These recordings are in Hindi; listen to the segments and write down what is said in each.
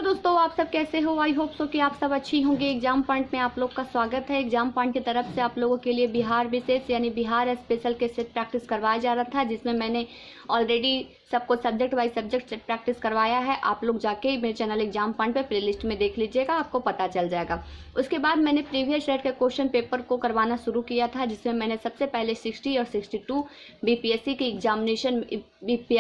दोस्तों, आप सब कैसे हो। आई होप सो कि आप सब अच्छी होंगे। एग्जाम पॉइंट में आप लोग का स्वागत है। एग्जाम पॉइंट की तरफ से आप लोगों के लिए बिहार विशेष यानी बिहार स्पेशल के सेट प्रैक्टिस करवाया जा रहा था, जिसमें मैंने ऑलरेडी सबको subject wise subject set practice करवाया है। आप लोग जाके मेरे चैनल एग्जाम पॉइंट पे प्लेलिस्ट में देख लीजिएगा, आपको पता चल जाएगा। उसके बाद मैंने प्रीवियस ईयर के क्वेश्चन पेपर को करवाना शुरू किया था, जिसमें मैंने सबसे पहले 60 और 62 बीपीएससी की एग्जामिनेशन पीटी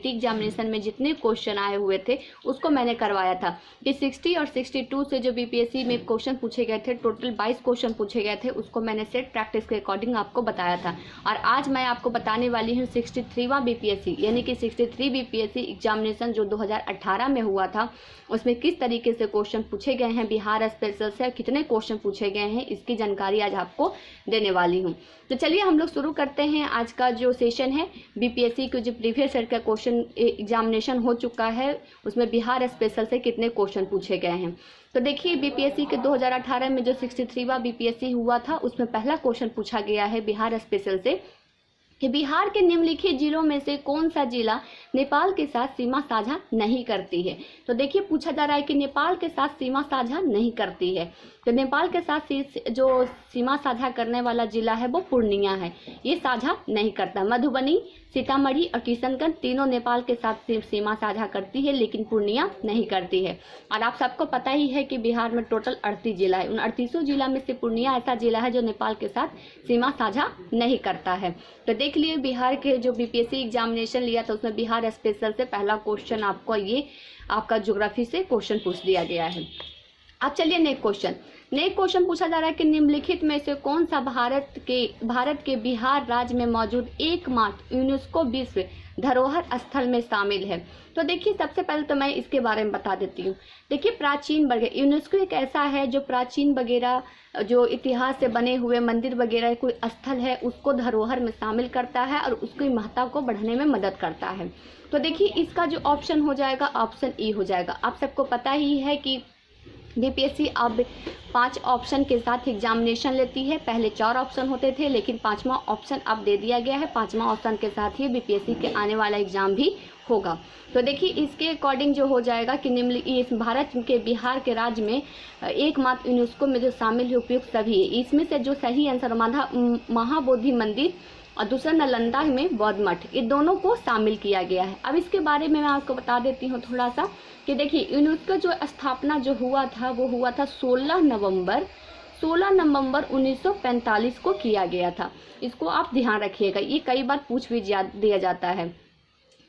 एग्जामिनेशन में जितने क्वेश्चन आए हुए थे उसको मैंने करवाया था कि 60 और 62 से जो बीपीएससी में क्वेश्चन पूछे गए थे, टोटल 22 क्वेश्चन पूछे गए थे, उसको मैंने सेट प्रैक्टिस के अकॉर्डिंग आपको बताया था। और आज मैं आपको बताने वाली हूँ 63वां बीपीएससी यानी कि 63 बीपीएससी एग्जामिनेशन जो 2018 में हुआ था, उसमें किस तरीके से क्वेश्चन पूछे गए हैं बिहार स्पेशल से, कितने क्वेश्चन पूछे गए हैं, इसकी जानकारी आज आपको देने वाली हूँ। तो चलिए हम लोग शुरू करते हैं आज का जो सेशन है। बीपीएससी के जो प्रीवियस ईयर का क्वेश्चन एग्जामिनेशन हो चुका है, उसमें बिहार स्पेशल से कितने क्वेश्चन पूछे गए हैं। तो देखिए, बीपीएससी के 2018 में जो 63वां बीपीएससी हुआ था, उसमें पहला क्वेश्चन पूछा गया है बिहार स्पेशल से कि बिहार के निम्नलिखित जिलों में से कौन सा जिला नेपाल के साथ सीमा साझा नहीं करती है। तो देखिए, पूछा जा रहा है कि नेपाल के साथ सीमा साझा नहीं करती है। तो नेपाल के साथ जो सीमा साझा करने वाला जिला है वो पूर्णिया है, ये साझा नहीं करता। मधुबनी, सीतामढ़ी और किशनगंज तीनों नेपाल के साथ सीमा साझा करती है, लेकिन पूर्णिया नहीं करती है। और आप सबको पता ही है कि बिहार में टोटल 38 जिला है। उन 38 जिला में से पूर्णिया ऐसा जिला है जो नेपाल के साथ सीमा साझा नहीं करता है। तो देख लिए, बिहार के जो बीपीएससी एग्जामिनेशन लिया था उसमें बिहार स्पेशल से पहला क्वेश्चन आपको ये आपका ज्योग्राफी से क्वेश्चन पूछ दिया गया है। अब चलिए नेक्स्ट क्वेश्चन पूछा जा रहा है कि निम्नलिखित में से कौन सा भारत के बिहार राज्य में मौजूद एकमात्र यूनेस्को विश्व धरोहर स्थल में शामिल है। तो देखिए, सबसे पहले तो मैं इसके बारे में बता देती हूँ। देखिए, प्राचीन वगैरह यूनेस्को एक ऐसा है जो प्राचीन वगैरह जो इतिहास से बने हुए मंदिर वगैरह कोई स्थल है उसको धरोहर में शामिल करता है और उसकी महत्ता को बढ़ाने में मदद करता है। तो देखिए, इसका जो ऑप्शन हो जाएगा ऑप्शन ई हो जाएगा। आप सबको पता ही है कि बीपीएससी अब 5 ऑप्शन के साथ एग्जामिनेशन लेती है। पहले 4 ऑप्शन होते थे, लेकिन 5वां ऑप्शन अब दे दिया गया है। 5वां ऑप्शन के साथ ही बीपीएससी के आने वाला एग्जाम भी होगा। तो देखिए, इसके अकॉर्डिंग जो हो जाएगा कि इस भारत के बिहार के राज्य में एकमात्र यूनेस्को में जो शामिल है उपयुक्त सभी है। इसमें से जो सही आंसर महाबोधि मंदिर और दूसरा नालंदा में बौद्ध मठ, ये दोनों को शामिल किया गया है। अब इसके बारे में मैं आपको बता देती हूँ थोड़ा सा कि देखिए, यूनेस्को जो स्थापना जो हुआ था वो हुआ था 16 नवंबर 1945 को किया गया था। इसको आप ध्यान रखिएगा, ये कई बार पूछ भी दिया जाता है।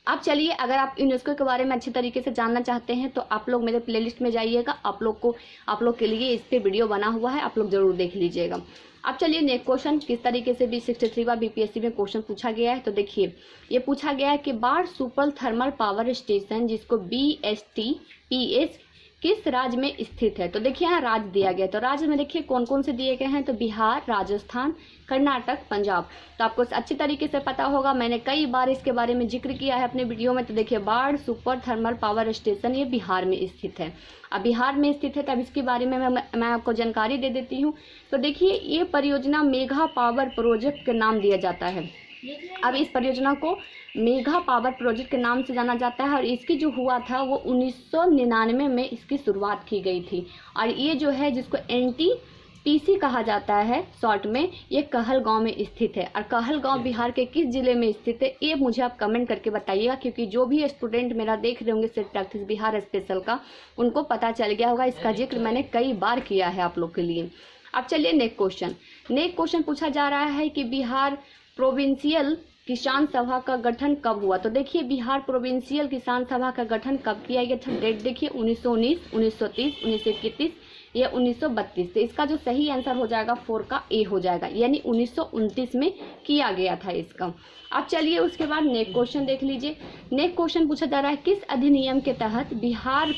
अब चलिए, अगर आप यूनेस्को के बारे में अच्छे तरीके से जानना चाहते हैं तो आप लोग मेरे प्लेलिस्ट में जाइएगा। आप लोग के लिए इस पे वीडियो बना हुआ है, आप लोग जरूर देख लीजिएगा। अब चलिए नेक्स्ट क्वेश्चन किस तरीके से भी 63वां बीपीएससी में क्वेश्चन पूछा गया है। तो देखिए, ये पूछा गया है कि बाढ़ सुपर थर्मल पावर स्टेशन जिसको BSTPS किस राज्य में स्थित है। तो देखिए, यहाँ राज्य दिया गया। तो राज्य में देखिए कौन कौन से दिए गए हैं। तो बिहार, राजस्थान, कर्नाटक, पंजाब। तो आपको अच्छी तरीके से पता होगा, मैंने कई बार इसके बारे में जिक्र किया है अपने वीडियो में। तो देखिए, बाढ़ सुपर थर्मल पावर स्टेशन ये बिहार में स्थित है। अब बिहार में स्थित है, तब इसके बारे में मैं आपको जानकारी दे देती हूँ। तो देखिए, ये परियोजना मेघा पावर प्रोजेक्ट के नाम दिया जाता है। अब इस परियोजना को मेघा पावर प्रोजेक्ट के नाम से जाना जाता है और इसकी जो हुआ था वो 1999 में इसकी शुरुआत की गई थी। और ये जो है जिसको NTPC कहा जाता है शॉर्ट में, ये कहलगांव में स्थित है। और कहलगांव बिहार के किस जिले में स्थित है ये मुझे आप कमेंट करके बताइएगा, क्योंकि जो भी स्टूडेंट मेरा देख रहे होंगे सेट प्रैक्टिस बिहार स्पेशल का, उनको पता चल गया होगा। इसका जिक्र मैंने कई बार किया है आप लोग के लिए। अब चलिए नेक्स्ट क्वेश्चन पूछा जा रहा है कि बिहार प्रोविंशियल किसान सभा का गठन कब हुआ। तो देखिए, बिहार प्रोविंशियल किसान सभा का गठन कब किया गया था। डेट देखिए, 1919, 1930, 1931 या 1932। तो इसका जो सही आंसर हो जाएगा 4 का ए हो जाएगा, यानी 1929 में किया गया था इसका। अब चलिए उसके बाद नेक्स्ट क्वेश्चन देख लीजिए। नेक्स्ट क्वेश्चन पूछा जा रहा है किस अधिनियम के तहत बिहार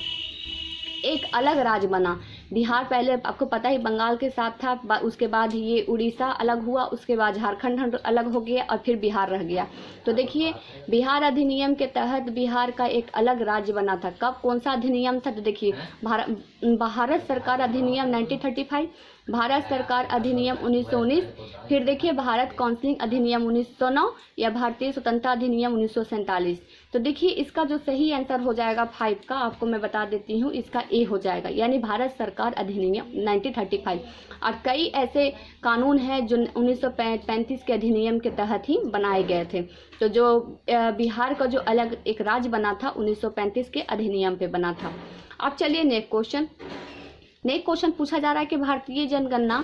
एक अलग राज्य बना। बिहार पहले आपको पता ही बंगाल के साथ था, उसके बाद ये उड़ीसा अलग हुआ, उसके बाद झारखंड अलग हो गया और फिर बिहार रह गया। तो देखिए, बिहार अधिनियम के तहत बिहार का एक अलग राज्य बना था। कब, कौन सा अधिनियम था। तो देखिए, भारत सरकार अधिनियम 1935, भारत सरकार अधिनियम 1919, फिर देखिए भारत काउंसिलिंग अधिनियम 1909 या भारतीय स्वतंत्रता अधिनियम 1947। तो देखिए इसका जो सही आंसर हो जाएगा 5 का, आपको मैं बता देती हूँ, इसका ए हो जाएगा, यानी भारत सरकार अधिनियम 1935। और कई ऐसे कानून हैं जो 1935 के अधिनियम के तहत ही बनाए गए थे। तो जो बिहार का जो अलग एक राज्य बना था 1935 के अधिनियम पे बना था। अब चलिए नेक्स्ट क्वेश्चन पूछा जा रहा है कि भारतीय जनगणना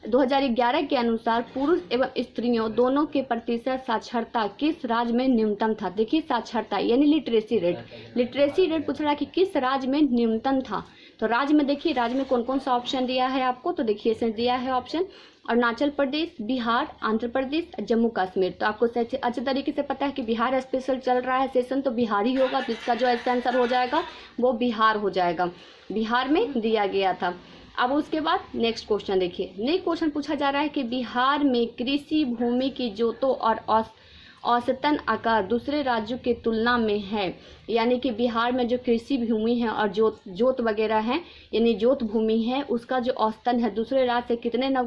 2011 के अनुसार पुरुष एवं स्त्रियों दोनों के प्रतिशत साक्षरता किस राज्य में न्यूनतम था। देखिए साक्षरता यानी लिटरेसी रेट पूछ रहा है कि किस राज्य में न्यूनतम था। तो राज्य में देखिए, राज्य में कौन कौन सा ऑप्शन दिया है आपको, तो देखिए इसमें दिया है ऑप्शन अरुणाचल प्रदेश, बिहार, आंध्र प्रदेश, जम्मू कश्मीर। तो आपको अच्छे तरीके से पता है कि बिहार स्पेशल चल रहा है सेशन, तो बिहार ही होगा। तो इसका जो आंसर हो जाएगा वो बिहार हो जाएगा, बिहार में दिया गया था। अब उसके बाद नेक्स्ट क्वेश्चन देखिए, नेक्स्ट क्वेश्चन पूछा जा रहा है कि बिहार में कृषि भूमि की जोतों और औसतन आकार दूसरे राज्यों की तुलना में है। यानी कि बिहार में जो कृषि भूमि है और जोत वगैरह है, यानी जोत भूमि है, उसका जो औसतन है दूसरे राज्य से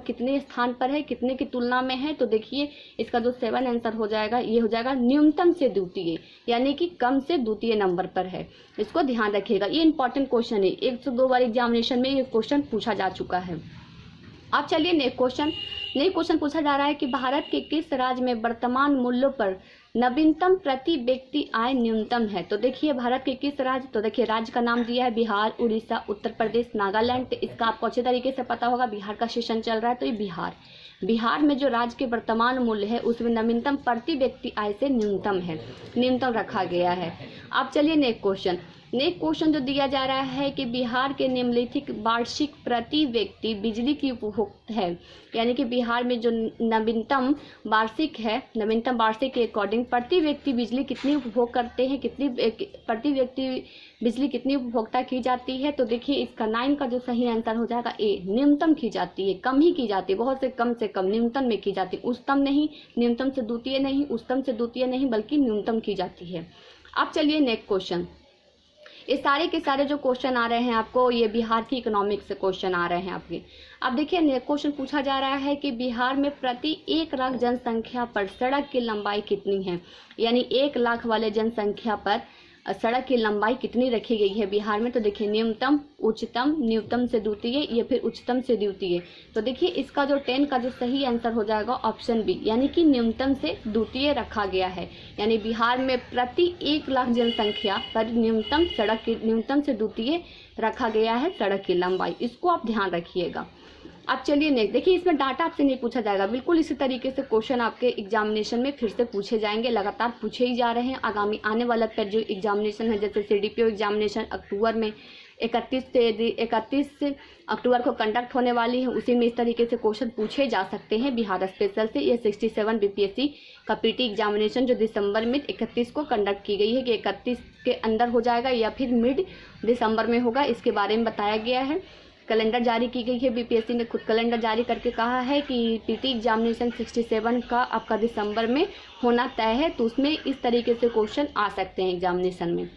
कितने स्थान पर है, कितने की तुलना में है। तो देखिए इसका जो 7 आंसर हो जाएगा, ये हो जाएगा न्यूनतम से द्वितीय, यानी कि कम से द्वितीय नंबर पर है। इसको ध्यान रखिएगा, ये इंपॉर्टेंट क्वेश्चन है, 102 बार एग्जामिनेशन में ये क्वेश्चन पूछा जा चुका है। अब चलिए नेक्स्ट क्वेश्चन पूछा जा रहा है कि भारत के किस राज्य में वर्तमान मूल्यों पर नवीनतम प्रति व्यक्ति आय न्यूनतम है। तो देखिए भारत के किस राज्य, तो देखिए राज्य का नाम दिया है बिहार, उड़ीसा, उत्तर प्रदेश, नागालैंड। तो इसका आपको अच्छे तरीके से पता होगा, बिहार का सेशन चल रहा है, तो ये बिहार में जो राज्य के वर्तमान मूल्य है उसमें नवीनतम प्रति व्यक्ति आय से न्यूनतम रखा गया है। अब चलिए नेक्स्ट क्वेश्चन जो दिया जा रहा है कि बिहार के निम्नलिखित वार्षिक प्रति व्यक्ति बिजली की उपभोग है। यानी कि बिहार में जो नवीनतम वार्षिक के अकॉर्डिंग प्रति व्यक्ति बिजली कितनी उपभोग करते हैं, प्रति व्यक्ति बिजली कितनी उपभोक्ता की जाती है। तो देखिए इसका 9 का जो सही आंसर हो जाएगा ए, न्यूनतम की जाती है, कम ही की जाती है, बहुत से कम न्यूनतम में की जाती है, उच्चतम नहीं, न्यूनतम से द्वितीय नहीं, उच्चतम से द्वितीय नहीं, बल्कि न्यूनतम की जाती है। अब चलिए नेक्स्ट क्वेश्चन, ये सारे के सारे जो क्वेश्चन आ रहे हैं आपको, ये बिहार की इकोनॉमिक्स से क्वेश्चन आ रहे हैं आपके। अब देखिए नेक्स्ट क्वेश्चन पूछा जा रहा है कि बिहार में प्रति 1 लाख जनसंख्या पर सड़क की लंबाई कितनी है। यानी 1 लाख वाले जनसंख्या पर सड़क की लंबाई कितनी रखी गई है बिहार में। तो देखिए न्यूनतम, उच्चतम, न्यूनतम से द्वितीय या फिर उच्चतम से द्वितीय। तो देखिए इसका जो 10 का जो सही आंसर हो जाएगा ऑप्शन बी, यानी कि न्यूनतम से द्वितीय रखा गया है। यानी बिहार में प्रति 1 लाख जनसंख्या पर न्यूनतम से द्वितीय रखा गया है सड़क की लंबाई। इसको आप ध्यान रखिएगा। अब चलिए नेक्स्ट देखिए, इसमें डाटा आपसे नहीं पूछा जाएगा, बिल्कुल इसी तरीके से क्वेश्चन आपके एग्जामिनेशन में फिर से पूछे जाएंगे, लगातार पूछे ही जा रहे हैं। आने वाला पर जो एग्जामिनेशन है, जैसे CDPO एग्जामिनेशन अक्टूबर में 31 अक्टूबर को कंडक्ट होने वाली है, उसी में इस तरीके से क्वेश्चन पूछे जा सकते हैं बिहार स्पेशल से। ये 67 BPSC का PT एग्जामिनेशन जो दिसंबर में 31 को कंडक्ट की गई है, कि 31 के अंदर हो जाएगा या फिर मिड दिसंबर में होगा, इसके बारे में बताया गया है। कैलेंडर जारी की गई है, BPSC ने खुद कैलेंडर जारी करके कहा है कि PT एग्जामिनेशन 67 का आपका दिसंबर में होना तय है। तो उसमें इस तरीके से क्वेश्चन आ सकते हैं एग्जामिनेशन में।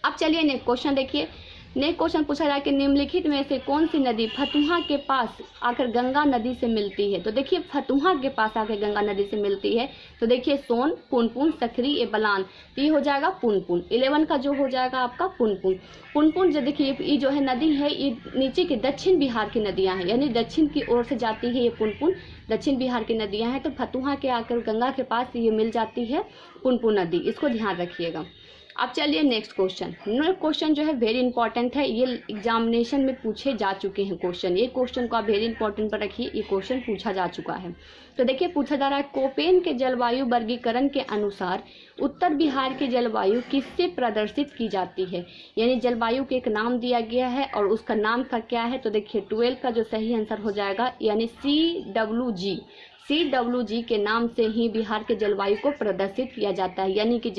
अब चलिए नेक्स्ट क्वेश्चन देखिए, नेक्स्ट क्वेश्चन पूछा जाए कि निम्नलिखित में से कौन सी नदी फतुहा के पास आकर गंगा नदी से मिलती है। तो देखिए फतुहा के पास आकर गंगा नदी से मिलती है, तो देखिए सोन, पुनपुन, सकरी, ए बलान। तो ये हो जाएगा पुनपुन। 11 का जो हो जाएगा आपका पुनपुन जो देखिए ये जो है नदी है, ये नीचे के दक्षिण बिहार की नदियां हैं, यानी दक्षिण की ओर से जाती है ये पुनपुन, दक्षिण बिहार की नदियां हैं। तो फतुहा के आकर गंगा के पास ये मिल जाती है पुनपुन नदी, इसको ध्यान रखिएगा। अब चलिए नेक्स्ट क्वेश्चन जो है वेरी इंपॉर्टेंट है, ये एग्जामिनेशन में पूछे जा चुके हैं क्वेश्चन। ये क्वेश्चन को आप वेरी इंपॉर्टेंट पर रखिए, ये क्वेश्चन पूछा जा चुका है। तो देखिए पूछा जा रहा है कोपेन के जलवायु वर्गीकरण के अनुसार उत्तर बिहार की जलवायु किससे प्रदर्शित की जाती है। यानी जलवायु के एक नाम दिया गया है और उसका नाम का क्या है। तो देखिए 12 का जो सही आंसर हो जाएगा, यानी CWG के नाम से ही बिहार के जलवायु को प्रदर्शित किया जाता है। यानी कि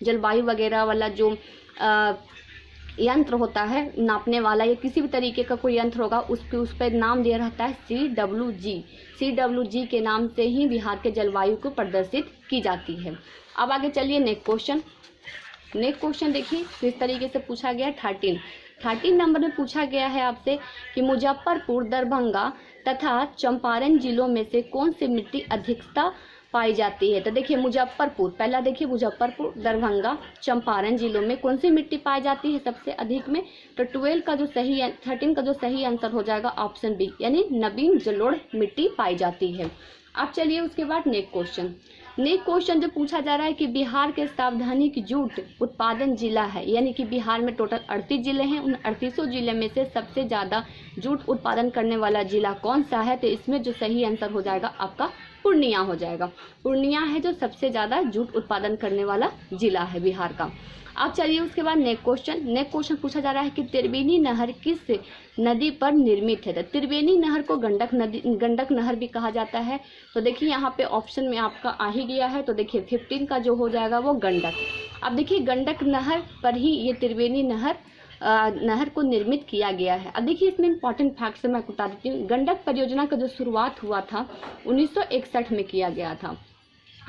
जलवायु वगैरह वाला जो यंत्र होता है नापने वाला, या किसी भी तरीके का कोई यंत्र होगा, उस पर नाम दिया रहता है CWG के नाम से ही बिहार के जलवायु को प्रदर्शित की जाती है। अब आगे चलिए नेक्स्ट क्वेश्चन देखिए किस तरीके से पूछा गया। 13 नंबर में पूछा गया है आपसे कि मुजफ्फरपुर, दरभंगा तथा चंपारण जिलों में से कौन सी मिट्टी अधिकता पाई जाती है? तो देखिए मुजफ्फरपुर, पहला देखिए मुजफ्फरपुर, दरभंगा, चंपारण जिलों में कौन सी मिट्टी पाई जाती है सबसे अधिक में? तो 13 का जो सही आंसर हो जाएगा ऑप्शन बी, यानी नवीन जलोढ़ मिट्टी पाई जाती है। अब चलिए उसके बाद नेक्स्ट क्वेश्चन जो पूछा जा रहा है कि बिहार के सावधानिक जूट उत्पादन जिला है, यानी कि बिहार में टोटल 38 जिले हैं, उन 38 जिले में से सबसे ज़्यादा जूट उत्पादन करने वाला जिला कौन सा है? तो इसमें जो सही आंसर हो जाएगा आपका पूर्णिया हो जाएगा। पूर्णिया है जो सबसे ज़्यादा जूट उत्पादन करने वाला जिला है बिहार का। अब चलिए उसके बाद नेक्स्ट क्वेश्चन पूछा जा रहा है कि त्रिवेणी नहर किस नदी पर निर्मित है? तो त्रिवेणी नहर को गंडक नहर भी कहा जाता है। तो देखिए यहाँ पे ऑप्शन में आपका आ ही गया है, तो देखिए 15 का जो हो जाएगा वो गंडक। अब देखिए गंडक नहर पर ही ये त्रिवेणी नहर को निर्मित किया गया है। अब देखिए इसमें इंपॉर्टेंट फैक्ट से मैं बता देती हूँ। गंडक परियोजना का जो शुरुआत हुआ था 1961 में किया गया था।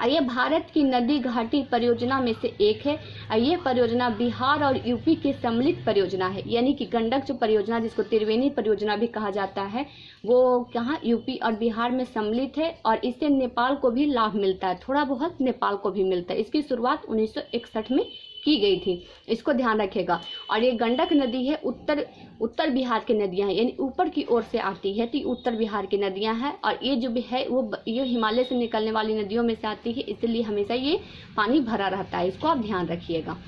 ये भारत की नदी घाटी परियोजना में से एक है। ये परियोजना बिहार और यूपी की सम्मिलित परियोजना है, यानी कि गंडक जो परियोजना जिसको त्रिवेणी परियोजना भी कहा जाता है वो कहाँ, यूपी और बिहार में सम्मिलित है और इससे नेपाल को भी लाभ मिलता है, थोड़ा बहुत नेपाल को भी मिलता है। इसकी शुरुआत 1961 में की गई थी, इसको ध्यान रखिएगा। और ये गंडक नदी है उत्तर बिहार की नदियां हैं, यानी ऊपर की ओर से आती है, तो उत्तर बिहार की नदियां हैं। और ये जो भी है वो ये हिमालय से निकलने वाली नदियों में से आती है, इसलिए हमेशा ये पानी भरा रहता है, इसको आप ध्यान रखिएगा।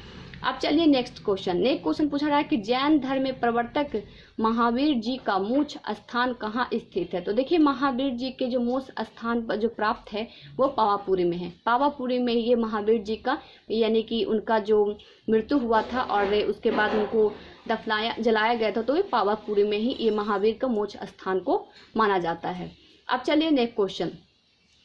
अब चलिए नेक्स्ट क्वेश्चन पूछा रहा है कि जैन धर्म में प्रवर्तक महावीर जी का मोक्ष स्थान कहाँ स्थित है? तो देखिए महावीर जी के जो मोक्ष स्थान पर जो प्राप्त है वो पावापुरी में है। पावापुरी में ये महावीर जी का, यानी कि उनका जो मृत्यु हुआ था और उसके बाद उनको जलाया गया था, तो ये पावापुरी में ही ये महावीर का मोक्ष स्थान को माना जाता है। अब चलिए नेक्स्ट क्वेश्चन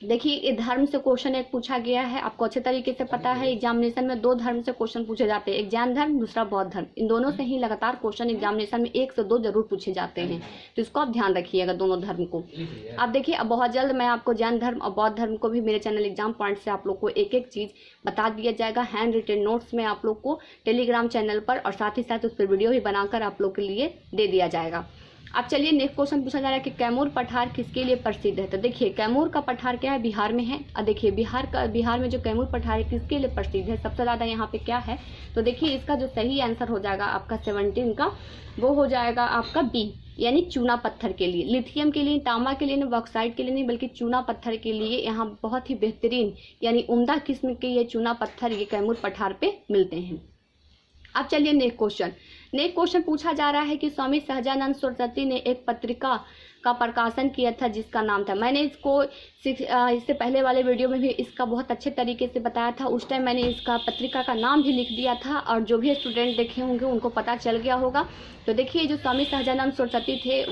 देखिए, ये धर्म से क्वेश्चन एक पूछा गया है, आपको अच्छे तरीके से पता है एग्जामिनेशन में 2 धर्म से क्वेश्चन पूछे जाते हैं, एक जैन धर्म दूसरा बौद्ध धर्म। इन दोनों से ही लगातार क्वेश्चन एग्जामिनेशन में 1 से 2 जरूर पूछे जाते हैं, तो इसको आप ध्यान रखिएगा दोनों धर्म को। अब देखिए अब बहुत जल्द मैं आपको जैन धर्म और बौद्ध धर्म को भी मेरे चैनल एग्जाम पॉइंट से आप लोग को एक एक चीज़ बता दिया जाएगा। हैंड रिटन नोट्स में आप लोग को टेलीग्राम चैनल पर और साथ ही साथ उस पर वीडियो भी बनाकर आप लोग के लिए दे दिया जाएगा। अब चलिए नेक्स्ट क्वेश्चन पूछा जा रहा है कि कैमूर पठार किसके लिए प्रसिद्ध है? तो देखिए कैमूर का पठार क्या है, बिहार में है। और देखिए बिहार में जो कैमूर पठार है किसके लिए प्रसिद्ध है, सबसे ज़्यादा यहाँ पे क्या है? तो देखिए इसका जो सही आंसर हो जाएगा आपका 17 का, वो हो जाएगा आपका बी, यानी चूना पत्थर के लिए, लिथियम के लिए, तांबा के लिए नहीं, बॉक्साइट के लिए नहीं, बल्कि चूना पत्थर के लिए यहाँ बहुत ही बेहतरीन यानी उम्दा किस्म के ये चूना पत्थर ये कैमूर पठार पे मिलते हैं। अब चलिए नेक्स्ट क्वेश्चन पूछा जा रहा है कि स्वामी सहजानंद सरस्वती ने एक पत्रिका का प्रकाशन किया था जिसका नाम था, मैंने इसको इससे पहले वाले वीडियो में भी इसका बहुत अच्छे तरीके से बताया था, उस टाइम मैंने इसका पत्रिका का नाम भी लिख दिया था और जो भी स्टूडेंट देखे होंगे उनको पता चल गया होगा। तो देखिए जो स्वामी सहजानंद सरस्वती थे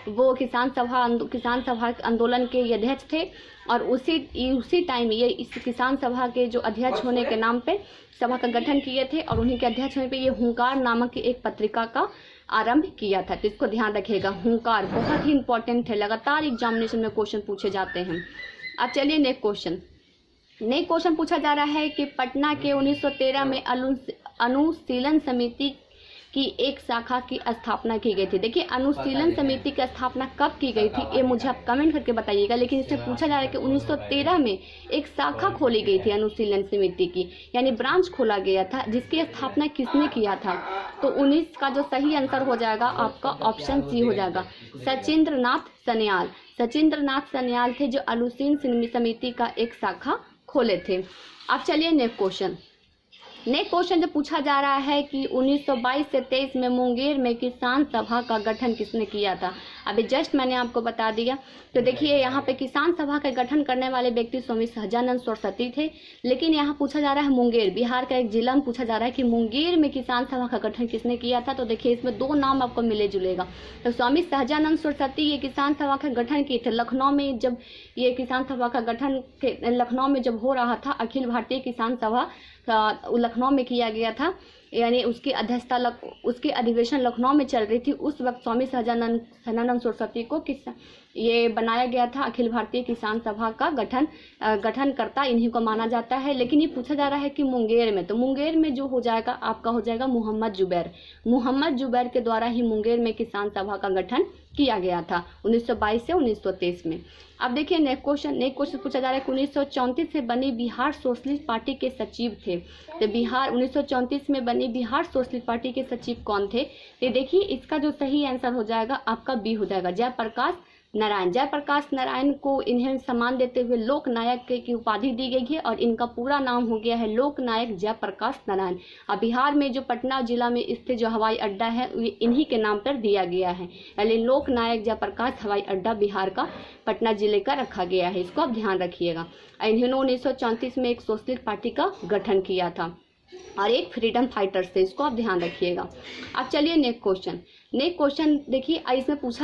वो किसान सभा आंदोलन के अध्यक्ष थे और उसी टाइम ये इस किसान सभा के जो अध्यक्ष होने के नाम पे सभा का गठन किए थे और उन्हीं के अध्यक्ष होने पे ये हुंकार नामक एक पत्रिका का आरंभ किया था। तो इसको ध्यान रखिएगा, हुंकार बहुत ही इंपॉर्टेंट है, लगातार एग्जामिनेशन में क्वेश्चन पूछे जाते हैं। अब चलिए नेक्स्ट क्वेश्चन पूछा जा रहा है कि पटना के 1913 में अनुशीलन समिति की एक शाखा की स्थापना की गई थी। देखिए अनुशीलन समिति की स्थापना कब की गई थी ये मुझे आप कमेंट करके बताइएगा, लेकिन इससे पूछा जा रहा है कि 1913 में एक शाखा खोली गई थी अनुशीलन समिति की, यानी ब्रांच खोला गया था, जिसकी स्थापना किसने किया था? तो 19 का जो सही आंसर हो जाएगा आपका ऑप्शन सी हो जाएगा, सचिंद्रनाथ सन्याल थे जो अनुशीलन समिति का एक शाखा खोले थे। अब चलिए नेक्स्ट क्वेश्चन जो पूछा जा रहा है कि 1922 से 23 में मुंगेर में किसान सभा का गठन किसने किया था? अभी जस्ट मैंने आपको बता दिया। तो देखिए यहाँ पे किसान सभा का गठन करने वाले व्यक्ति स्वामी सहजानंद सरस्वती थे, लेकिन यहाँ पूछा जा रहा है मुंगेर, बिहार का एक जिला में पूछा जा रहा है कि मुंगेर में किसान सभा का गठन किसने किया था? तो देखिए इसमें 2 नाम आपको मिले जुलेगा। तो स्वामी सहजानंद सरस्वती ये किसान सभा का गठन किए थे लखनऊ में, जब ये किसान सभा का गठन लखनऊ में जब हो रहा था, अखिल भारतीय किसान सभा लखनऊ में किया गया था यानी उसकी अधिवेशन लखनऊ में चल रही थी। उस वक्त स्वामी सहजानंद सरस्वती को ये बनाया गया था अखिल भारतीय किसान सभा का गठनकर्ता इन्हीं को माना जाता है। लेकिन ये पूछा जा रहा है कि मुंगेर में, तो मुंगेर में जो हो जाएगा आपका हो जाएगा मोहम्मद जुबैर के द्वारा ही मुंगेर में किसान सभा का गठन किया गया था 1922 से 1923 में। अब देखिए नेक्स्ट क्वेश्चन पूछा जा रहा है कि 1934 से बनी बिहार सोशलिस्ट पार्टी के सचिव थे। तो 1934 में बनी बिहार सोशलिस्ट पार्टी के सचिव कौन थे? तो देखिए इसका जो सही आंसर हो जाएगा आपका बी हो जाएगा, जयप्रकाश नारायण को इन्हें सम्मान देते हुए लोक नायक की उपाधि दी गई है और इनका पूरा नाम हो गया है लोक नायक जयप्रकाश नारायण। अब बिहार में जो पटना जिला में स्थित जो हवाई अड्डा है इन्हीं के नाम पर दिया गया है, यानी लोक नायक जयप्रकाश हवाई अड्डा बिहार का पटना जिले का रखा गया है। इसको आप ध्यान रखिएगा। इन्होंने 1934 में एक सोशलिस्ट पार्टी का गठन किया था और एक फ्रीडम फाइटर्स थे, इसको आप ध्यान रखिएगा। अब चलिए नेक्स्ट क्वेश्चन देखिए,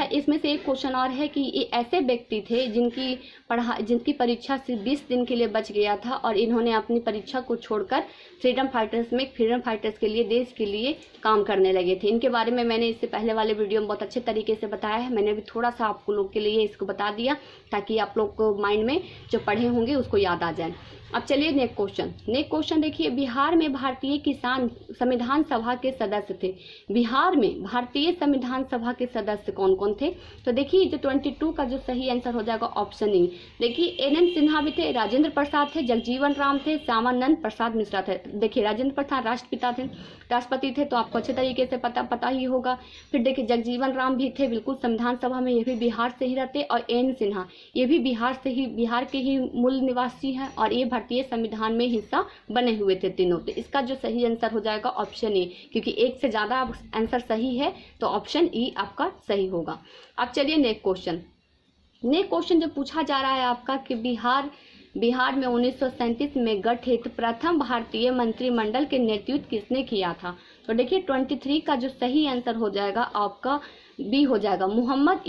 इसमें से एक क्वेश्चन और है कि ये ऐसे व्यक्ति थे जिनकी परीक्षा सिर्फ 20 दिन के लिए बच गया था और इन्होंने अपनी परीक्षा को छोड़कर फ्रीडम फाइटर्स के लिए, देश के लिए काम करने लगे थे। इनके बारे में मैंने इससे पहले वाले वीडियो में बहुत अच्छे तरीके से बताया है। मैंने भी थोड़ा सा आप लोग के लिए इसको बता दिया ताकि आप लोग को माइंड में जो पढ़े होंगे उसको याद आ जाए। अब चलिए नेक्स्ट क्वेश्चन देखिए, बिहार में भारतीय किसान संविधान सभा के सदस्य थे। बिहार में भारतीय संविधान सभा के सदस्य कौन कौन थे? तो देखिए जो 22 का जो सही आंसर हो जाएगा ऑप्शन ई। देखिए NN सिन्हा भी थे, राजेंद्र प्रसाद थे, जगजीवन राम थे, श्यामानंद प्रसाद मिश्रा थे। देखिए राजेंद्र प्रसाद राष्ट्रपति थे तो आपको अच्छे तरीके से पता ही होगा। फिर देखिए जगजीवन राम भी थे बिल्कुल संविधान सभा में, ये भी बिहार से ही रहते, और NN सिन्हा ये भी बिहार के ही मूल निवासी हैं और ये भारतीय संविधान में हिस्सा बने हुए थे तीनों। तो इसका जो सही आंसर हो जाएगा ऑप्शन ए, क्योंकि एक से ज्यादा आंसर सही है तो ऑप्शन ई आपका सही होगा। अब चलिए नेक्स्ट क्वेश्चन जो पूछा जा रहा है आपका कि बिहार में 1937 में गठित प्रथम भारतीय मंत्रिमंडल के नेतृत्व किसने किया था? तो देखिए 23 का जो सही आंसर हो जाएगा आपका बी हो जाएगा, मोहम्मद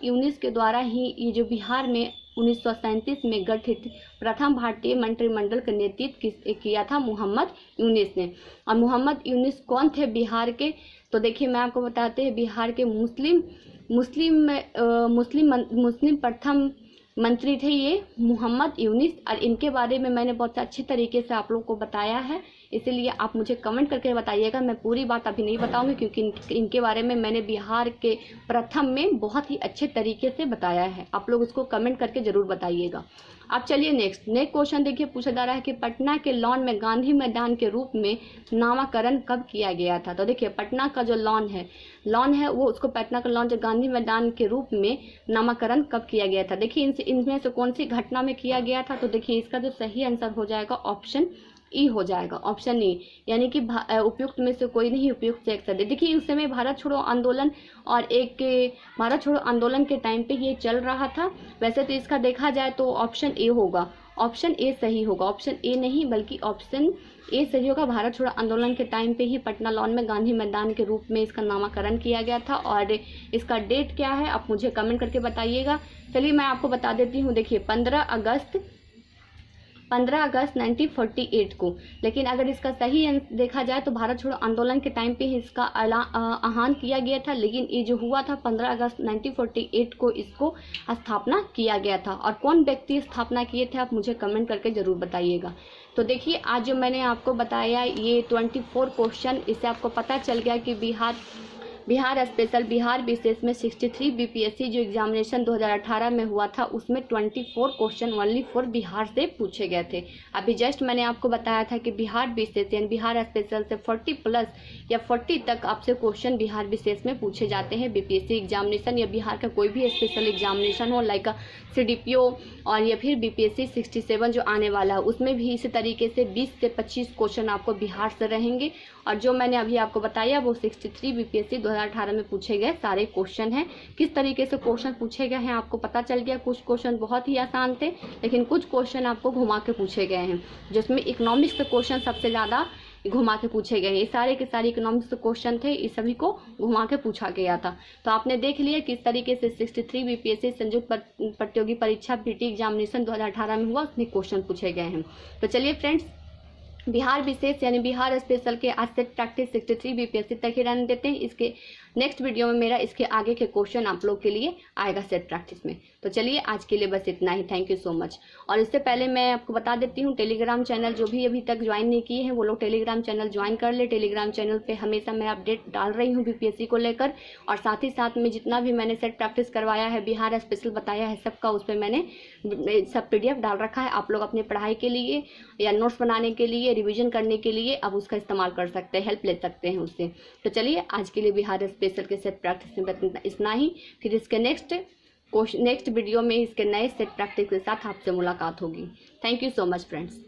यूनिस के द्वारा ही ये जो बिहार में 1937 में गठित प्रथम भारतीय मंत्रिमंडल का नेतृत्व किया था मोहम्मद यूनिस ने। और मोहम्मद यूनिस कौन थे बिहार के? तो देखिए मैं आपको बताते हैं, बिहार के मुस्लिम प्रथम मंत्री थे ये मोहम्मद यूनिस, और इनके बारे में मैंने बहुत अच्छे तरीके से आप लोग को बताया है, इसीलिए आप मुझे कमेंट करके बताइएगा। मैं पूरी बात अभी नहीं बताऊंगी क्योंकि इनके बारे में मैंने बिहार के प्रथम में बहुत ही अच्छे तरीके से बताया है। आप लोग उसको कमेंट करके जरूर बताइएगा। अब चलिए नेक्स्ट क्वेश्चन देखिए, पूछा जा रहा है कि पटना के लॉन में गांधी मैदान के रूप में नामकरण कब किया गया था? तो देखिए पटना का जो लॉन है वो उसको पटना का लॉन जो गांधी मैदान के रूप में नामकरण कब किया गया था? देखिए इनमें से कौन सी घटना में किया गया था? तो देखिए इसका जो सही आंसर हो जाएगा ऑप्शन ई हो जाएगा, ऑप्शन ई, यानी कि उपयुक्त में से कोई नहीं, उपयुक्त से एक सदी। देखिए उस समय भारत छोड़ो आंदोलन के टाइम पे ये चल रहा था। वैसे तो इसका देखा जाए तो ऑप्शन ए होगा, ऑप्शन ए सही होगा, ऑप्शन ए नहीं बल्कि ऑप्शन ए सही होगा। भारत छोड़ो आंदोलन के टाइम पे ही पटना लॉन में गांधी मैदान के रूप में इसका नामकरण किया गया था। और इसका डेट क्या है आप मुझे कमेंट करके बताइएगा। चलिए मैं आपको बता देती हूँ। देखिए 15 अगस्त 1948 को। लेकिन अगर इसका सही देखा जाए तो भारत छोड़ो आंदोलन के टाइम पे इसका आह्वान किया गया था, लेकिन ये जो हुआ था 15 अगस्त 1948 को इसको स्थापना किया गया था। और कौन व्यक्ति स्थापना किए थे आप मुझे कमेंट करके जरूर बताइएगा। तो देखिए आज जो मैंने आपको बताया ये 24 क्वेश्चन, इससे आपको पता चल गया कि बिहार विशेष में 63 बीपीएससी जो एग्जामिनेशन 2018 में हुआ था उसमें 24 क्वेश्चन ओनली फॉर बिहार से पूछे गए थे। अभी जस्ट मैंने आपको बताया था कि बिहार विशेष यानी बिहार स्पेशल से 40 प्लस या 40 तक आपसे क्वेश्चन बिहार विशेष में पूछे जाते हैं। बीपीएससी एग्जामिनेशन या बिहार का कोई भी स्पेशल एग्जामिनेशन हो लाइक CDPO और या फिर BPSC 67 जो आने वाला है उसमें भी इसी तरीके से 20 से 25 क्वेश्चन आपको बिहार से रहेंगे। और जो मैंने अभी आपको बताया वो 63 BPSC 2018 में पूछे गए सारे क्वेश्चन हैं। किस तरीके से क्वेश्चन पूछे गए हैं आपको पता चल गया। कुछ क्वेश्चन बहुत ही आसान थे लेकिन कुछ क्वेश्चन आपको घुमा के पूछे गए हैं, जिसमें इकोनॉमिक्स के क्वेश्चन सबसे ज़्यादा घुमा के पूछे गए। ये सारे के सारे इकोनॉमिक्स के क्वेश्चन थे, इस सभी को घुमा के पूछा गया था। तो आपने देख लिया किस तरीके से 63 BPSC संयुक्त प्रतियोगी परीक्षा PT एग्जामिनेशन 2018 में हुआ, उसमें क्वेश्चन पूछे गए हैं। तो चलिए फ्रेंड्स बिहार विशेष यानी बिहार स्पेशल के आज सेट प्रैक्टिस 63 बीपीएससी तक ही रहने देते हैं। इसके नेक्स्ट वीडियो में मेरा इसके आगे के क्वेश्चन आप लोग के लिए आएगा सेट प्रैक्टिस में। तो चलिए आज के लिए बस इतना ही। Thank you so much. और इससे पहले मैं आपको बता देती हूँ, टेलीग्राम चैनल जो भी अभी तक ज्वाइन नहीं किए हैं वो लोग टेलीग्राम चैनल ज्वाइन कर ले। टेलीग्राम चैनल पे हमेशा मैं अपडेट डाल रही हूँ बीपीएससी को लेकर, और साथ ही साथ में जितना भी मैंने सेट प्रैक्टिस करवाया है, बिहार स्पेशल बताया है सबका, उस पर मैंने सब PDF डाल रखा है। आप लोग अपनी पढ़ाई के लिए या नोट्स बनाने के लिए, रिविजन करने के लिए अब उसका इस्तेमाल कर सकते हैं, हेल्प ले सकते हैं उससे। तो चलिए आज के लिए बिहार स्पेशल के सेट प्रैक्टिस में इतना ही। फिर इसके नेक्स्ट वीडियो में इसके नए सेट प्रैक्टिस के साथ आपसे मुलाकात होगी। Thank you so much friends.